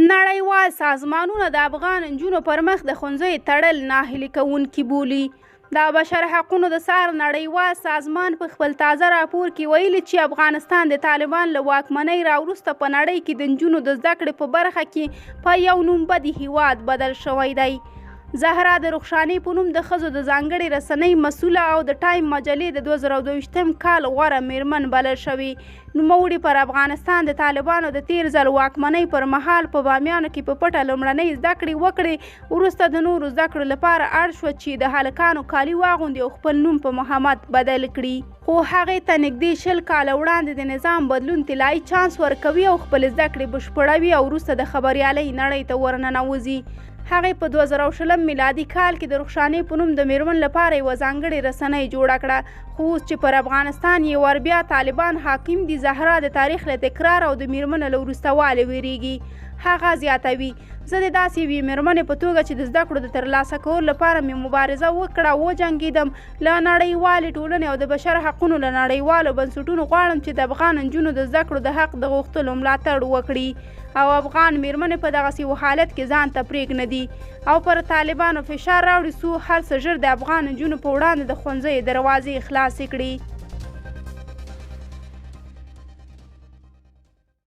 نړیوال سازمانونه د افغان نجونو پر مخ د ښوونځیو تړل ناهیلي کوونکي بولي. د بشر حقونو د څار نړیوال سازمان په خپل تازه راپور کې ویلي چې افغانستان د طالبان له واکمنۍ راوروسته په نړۍ کې د نجونو د زده کړې په برخه کې په یو نومبدي هیواد بدل شوی دی. زهرا د رخشانې په نوم د ښځو د ځانګړې رسنۍ مسؤله او د ټایم مجلې د 2022 کال غوره میرمن بلل شوې. نوموړي پر افغانستان د طالبانو د تیر ځل واکمنۍ پر مهال په بامیانو کې په پټه لومړنۍ زده کړې وکړې، وروسته د نورو زده کړو لپاره اړ شوه چې د هلکانو کالي واغوندي او خپل نوم په محمد بدل کړي، خو هغې ته نږدې 20 کاله وړاندې د نظام بدلون طلایي چانس ورکوي او خپل زده کړې بشپړوي او وروسته د خبریالۍ نړۍ ته ورننوځي. هغې په 2020 میلادي کال کې د رخشانې په نوم د میرمن لپاره یوه ځانګړې رسنۍ جوړه کړه، خو اوس چې پر افغانستان یې ور بیا طالبان حاکم دي، زهرا د تاریخ له تکرار او د میرمنو له وروستوالي ویریږي. هغه زیاتوي: زه د داسې یوې میرمنې په توګه چې د زده کړو د ترلاسه کولو لپاره مې مبارزه وکړه او وجنګېدم، له نړیوالې ټولنې او د بشر حقونو له نړیوالو بنسټونو غواړم چې د افغان نجونو د زده کړو د حق د غوښتلو ملاتړ وکړي او افغان میرمنې په دغسې یو حالت کې ځان ته پرېږدي او پر طالبانو فشار راوړي څو هر څه ژر د افغان نجونو په وړاندې د ښوونځیو دروازې خلاصې کړي.